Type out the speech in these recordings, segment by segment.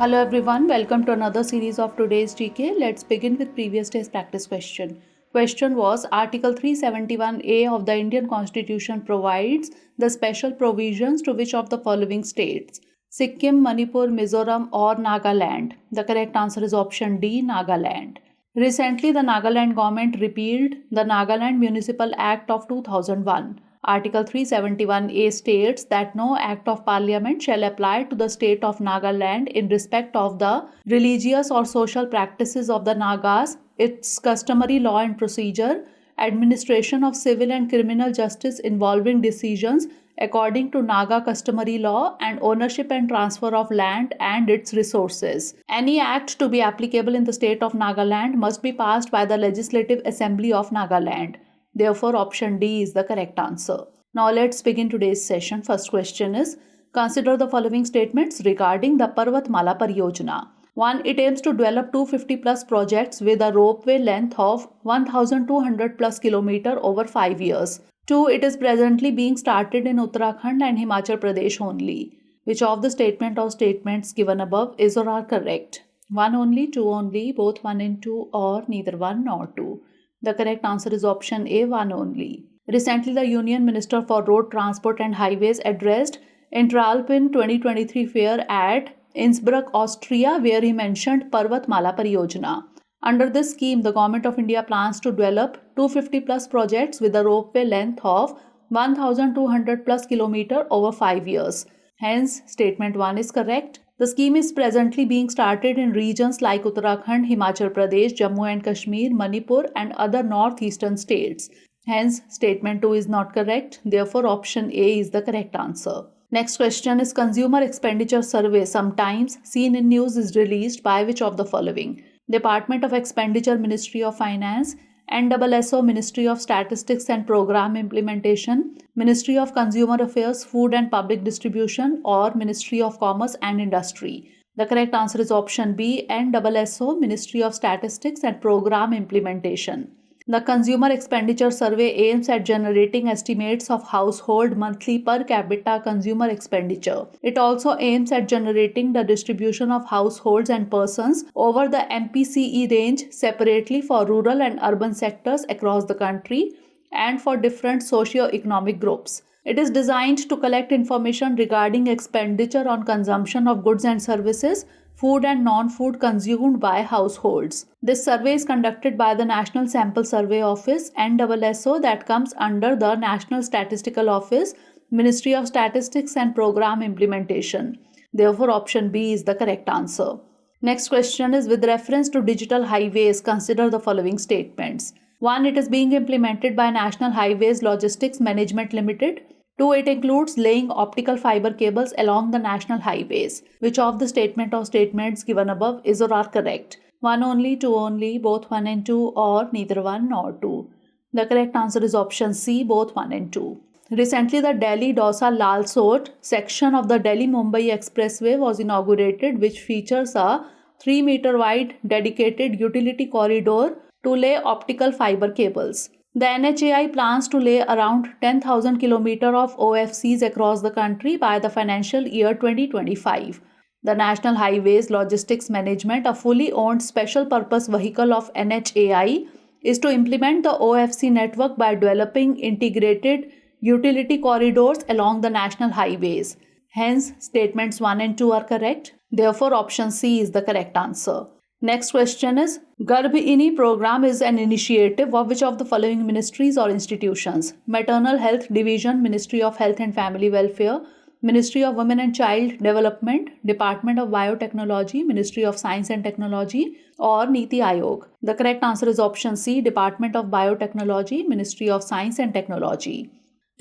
Hello everyone, welcome to another series of today's GK. Let's begin with previous day's practice question. Question was Article 371A of the Indian Constitution provides the special provisions to which of the following states? Sikkim, Manipur, Mizoram or Nagaland? The correct answer is option D, Nagaland. Recently, the Nagaland government repealed the Nagaland Municipal Act of 2001. Article 371A states that no act of parliament shall apply to the state of Nagaland in respect of the religious or social practices of the Nagas, its customary law and procedure, administration of civil and criminal justice involving decisions according to Naga customary law, and ownership and transfer of land and its resources. Any act to be applicable in the state of Nagaland must be passed by the Legislative Assembly of Nagaland. Therefore, option D is the correct answer. Now let's begin today's session. First question is, consider the following statements regarding the Parvatmala Pariyojana. 1. It aims to develop 250 plus projects with a ropeway length of 1200 plus kilometer over 5 years. 2. It is presently being started in Uttarakhand and Himachal Pradesh only. Which of the statement or statements given above is or are correct? 1 only, 2 only, both 1 and 2, or neither 1 nor 2. The correct answer is option A, 1 only. Recently, the Union Minister for Road Transport and Highways addressed Intralpin 2023 fair at Innsbruck, Austria, where he mentioned Parvatmala Pariyojana. Under this scheme, the Government of India plans to develop 250 plus projects with a ropeway length of 1200 plus kilometer over 5 years. Hence, statement 1 is correct. The scheme is presently being started in regions like Uttarakhand, Himachal Pradesh, Jammu and Kashmir, Manipur and other northeastern states. Hence, statement 2 is not correct. Therefore, option A is the correct answer. Next question is, Consumer Expenditure Survey sometimes seen in news is released by which of the following? Department of Expenditure, Ministry of Finance, NSSO, Ministry of Statistics and Program Implementation, Ministry of Consumer Affairs, Food and Public Distribution, or Ministry of Commerce and Industry. The correct answer is option B, NSSO, Ministry of Statistics and Program Implementation. The Consumer Expenditure Survey aims at generating estimates of household monthly per capita consumer expenditure. It also aims at generating the distribution of households and persons over the MPCE range separately for rural and urban sectors across the country and for different socio-economic groups. It is designed to collect information regarding expenditure on consumption of goods and services, food and non-food consumed by households. This survey is conducted by the National Sample Survey Office, NSSO, that comes under the National Statistical Office, Ministry of Statistics and Program Implementation. Therefore, option B is the correct answer. Next question is, with reference to digital highways, consider the following statements. 1. It is being implemented by National Highways Logistics Management Limited. 2. It includes laying optical fiber cables along the national highways. Which of the statement or statements given above is or are correct? 1 only, 2 only, both 1 and 2, or neither 1 nor 2. The correct answer is option C, both 1 and 2. Recently, the Delhi-Dausa-Lalsot section of the Delhi-Mumbai Expressway was inaugurated, which features a 3-meter wide dedicated utility corridor to lay optical fiber cables. The NHAI plans to lay around 10,000 kilometers of OFCs across the country by the financial year 2025. The National Highways Logistics Management, a fully owned special purpose vehicle of NHAI, is to implement the OFC network by developing integrated utility corridors along the national highways. Hence, statements 1 and 2 are correct. Therefore, option C is the correct answer. Next question is, Garbhini program is an initiative of which of the following ministries or institutions? Maternal Health Division, Ministry of Health and Family Welfare, Ministry of Women and Child Development, Department of Biotechnology, Ministry of Science and Technology, or Niti Aayog. The correct answer is option C, Department of Biotechnology, Ministry of Science and Technology.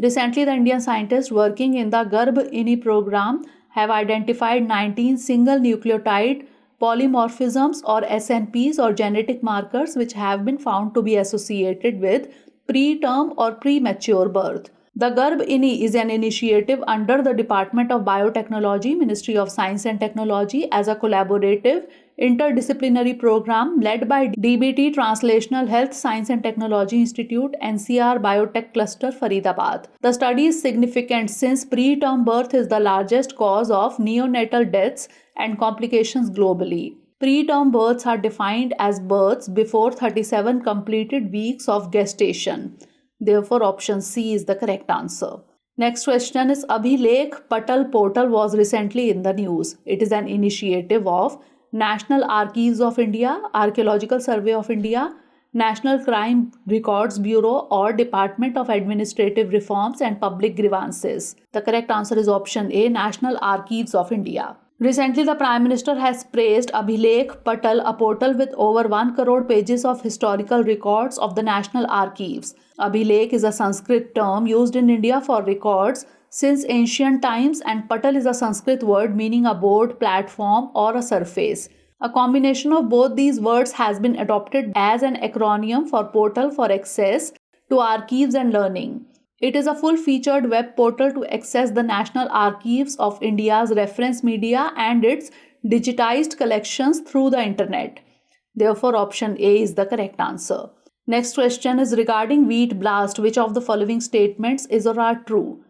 Recently, the Indian scientists working in the Garbhini program have identified 19 single nucleotide polymorphisms or SNPs or genetic markers which have been found to be associated with preterm or premature birth. The Garbhini is an initiative under the Department of Biotechnology, Ministry of Science and Technology as a collaborative interdisciplinary program led by DBT Translational Health Science and Technology Institute, NCR Biotech Cluster, Faridabad. The study is significant since preterm birth is the largest cause of neonatal deaths and complications globally. Preterm births are defined as births before 37 completed weeks of gestation. Therefore, option C is the correct answer. Next question is Abhilekh Patal portal was recently in the news. It is an initiative of National Archives of India, Archaeological Survey of India, National Crime Records Bureau, or Department of Administrative Reforms and Public Grievances. The correct answer is option A, National Archives of India. Recently, the Prime Minister has praised Abhilekh Patal, a portal with over 1 crore pages of historical records of the National Archives. Abhilekh is a Sanskrit term used in India for records since ancient times, and Patal is a Sanskrit word meaning a board, platform, or a surface. A combination of both these words has been adopted as an acronym for Portal for Access to Archives and Learning. It is a full-featured web portal to access the National Archives of India's reference media and its digitized collections through the internet. Therefore, option A is the correct answer. Next question is regarding wheat blast. Which of the following statements is or are true?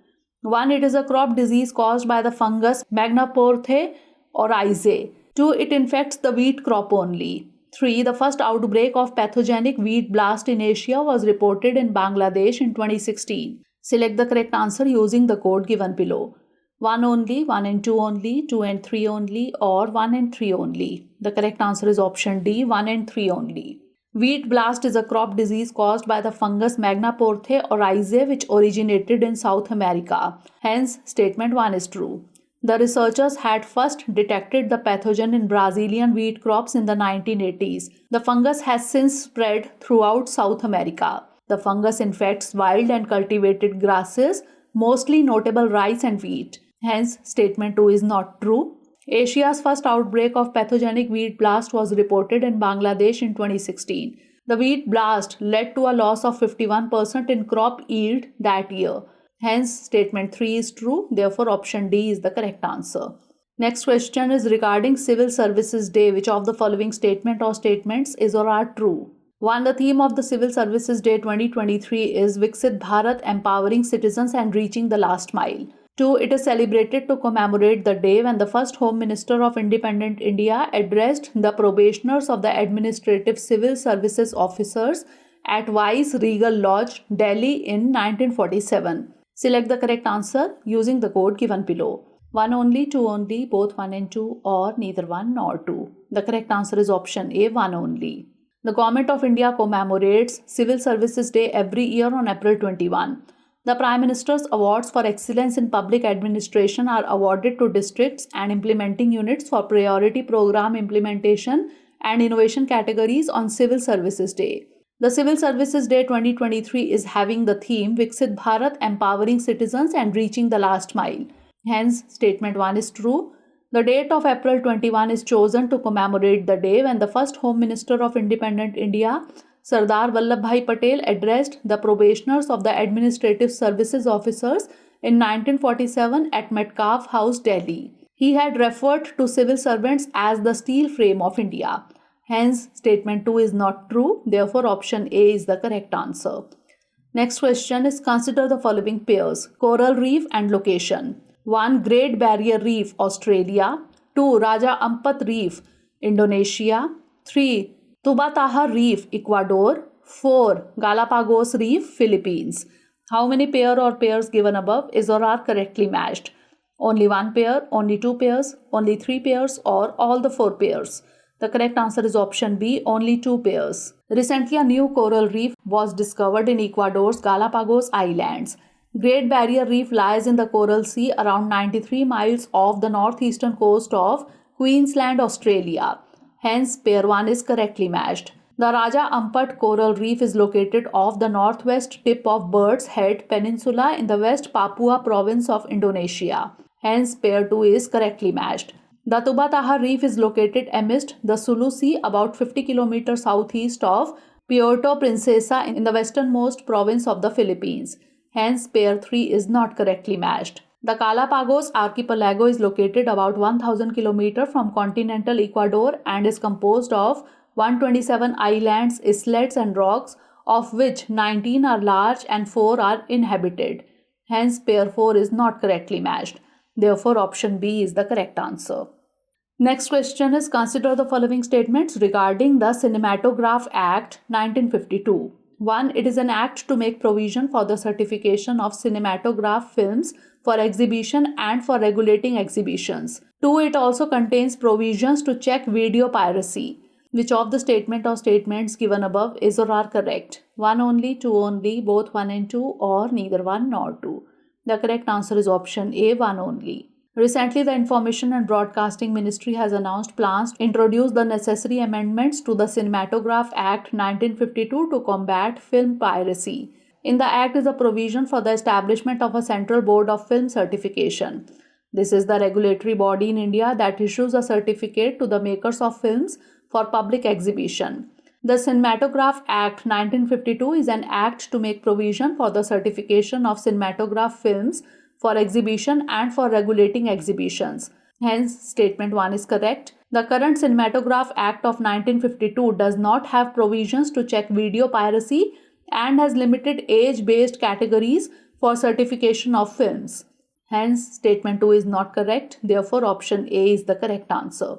1. It is a crop disease caused by the fungus Magnaporthe oryzae. 2. It infects the wheat crop only. 3. The first outbreak of pathogenic wheat blast in Asia was reported in Bangladesh in 2016. Select the correct answer using the code given below. 1 only, 1 and 2 only, 2 and 3 only, or 1 and 3 only. The correct answer is option D, 1 and 3 only. Wheat blast is a crop disease caused by the fungus Magnaporthe oryzae, which originated in South America. Hence, statement 1 is true. The researchers had first detected the pathogen in Brazilian wheat crops in the 1980s. The fungus has since spread throughout South America. The fungus infects wild and cultivated grasses, mostly notable rice and wheat. Hence, statement 2 is not true. Asia's first outbreak of pathogenic wheat blast was reported in Bangladesh in 2016. The wheat blast led to a loss of 51% in crop yield that year. Hence, statement 3 is true. Therefore, option D is the correct answer. Next question is regarding Civil Services Day. Which of the following statement or statements is or are true? 1. The theme of the Civil Services Day 2023 is Viksit Bharat, empowering citizens and reaching the last mile. 2. It is celebrated to commemorate the day when the first Home Minister of Independent India addressed the probationers of the Administrative Civil Services Officers at Vice Regal Lodge, Delhi in 1947. Select the correct answer using the code given below. 1 only, 2 only, both 1 and 2, or neither 1 nor 2. The correct answer is option A, 1 only. The Government of India commemorates Civil Services Day every year on April 21. The Prime Minister's Awards for Excellence in Public Administration are awarded to districts and implementing units for priority program implementation and innovation categories on Civil Services Day. The Civil Services Day 2023 is having the theme Viksit Bharat, empowering citizens and reaching the last mile. Hence, statement 1 is true. The date of April 21 is chosen to commemorate the day when the first Home Minister of Independent India, Sardar Vallabhbhai Patel, addressed the probationers of the Administrative Services Officers in 1947 at Metcalfe House, Delhi. He had referred to civil servants as the steel frame of India. Hence, statement 2 is not true. Therefore, option A is the correct answer. Next question is consider the following pairs: coral reef and location. 1. Great Barrier Reef, Australia. 2. Raja Ampat Reef, Indonesia. 3. Tubataha Reef, Ecuador. 4. Galapagos Reef, Philippines. How many pair or pairs given above is or are correctly matched? Only 1 pair, only 2 pairs, only 3 pairs, or all the 4 pairs? The correct answer is option B, only 2 pairs. Recently, a new coral reef was discovered in Ecuador's Galapagos Islands. Great Barrier Reef lies in the Coral Sea around 93 miles off the northeastern coast of Queensland, Australia. Hence, pair 1 is correctly matched. The Raja Ampat Coral Reef is located off the northwest tip of Bird's Head Peninsula in the West Papua province of Indonesia. Hence, pair 2 is correctly matched. The Tubataha Reef is located amidst the Sulu Sea about 50 km southeast of Puerto Princesa in the westernmost province of the Philippines. Hence, pair 3 is not correctly matched. The Galapagos archipelago is located about 1000 km from continental Ecuador and is composed of 127 islands, islets and rocks, of which 19 are large and 4 are inhabited. Hence, pair 4 is not correctly matched. Therefore, option B is the correct answer. Next question is, consider the following statements regarding the Cinematograph Act 1952. 1. It is an act to make provision for the certification of cinematograph films for exhibition and for regulating exhibitions. 2. It also contains provisions to check video piracy. Which of the statement or statements given above is or are correct? 1 only, 2 only, both 1 and 2, or neither 1 nor 2? The correct answer is option A, 1 only. Recently, the Information and Broadcasting Ministry has announced plans to introduce the necessary amendments to the Cinematograph Act 1952 to combat film piracy. In the Act is a provision for the establishment of a Central Board of Film Certification. This is the regulatory body in India that issues a certificate to the makers of films for public exhibition. The Cinematograph Act 1952 is an act to make provision for the certification of cinematograph films for exhibition and for regulating exhibitions. Hence, statement 1 is correct. The current Cinematograph Act of 1952 does not have provisions to check video piracy and has limited age-based categories for certification of films. Hence, statement 2 is not correct. Therefore, option A is the correct answer.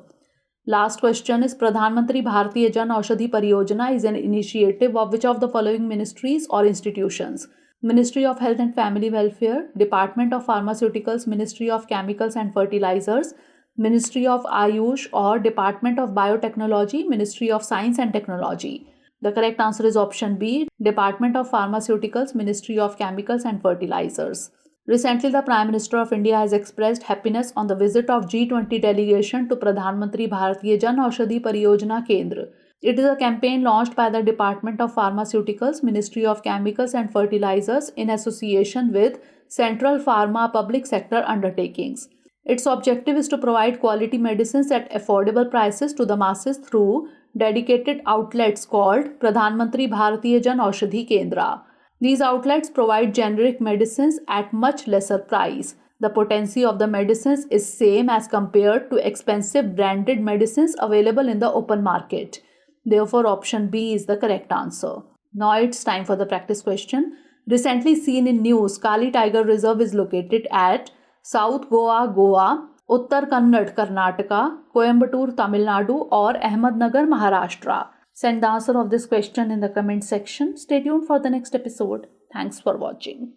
Last question is, Pradhan Mantri Bharatiya Jan Aushadhi Pariyojana is an initiative of which of the following ministries or institutions? Ministry of Health and Family Welfare, Department of Pharmaceuticals, Ministry of Chemicals and Fertilizers, Ministry of Ayush, or Department of Biotechnology, Ministry of Science and Technology. The correct answer is option B, Department of Pharmaceuticals, Ministry of Chemicals and Fertilizers. Recently, the Prime Minister of India has expressed happiness on the visit of G20 delegation to Pradhan Mantri Bharatiya Jan Aushadhi Pariyojana Kendra. It is a campaign launched by the Department of Pharmaceuticals, Ministry of Chemicals and Fertilizers in association with Central Pharma Public Sector Undertakings. Its objective is to provide quality medicines at affordable prices to the masses through dedicated outlets called Pradhan Mantri Bharatiya Jan Aushadhi Kendra. These outlets provide generic medicines at much lesser price. The potency of the medicines is same as compared to expensive branded medicines available in the open market. Therefore, option B is the correct answer. Now it's time for the practice question. Recently seen in news, Kali Tiger Reserve is located at South Goa, Goa, Uttar Kannada, Karnataka, Coimbatore, Tamil Nadu, or Ahmednagar, Maharashtra. Send the answer of this question in the comment section. Stay tuned for the next episode. Thanks for watching.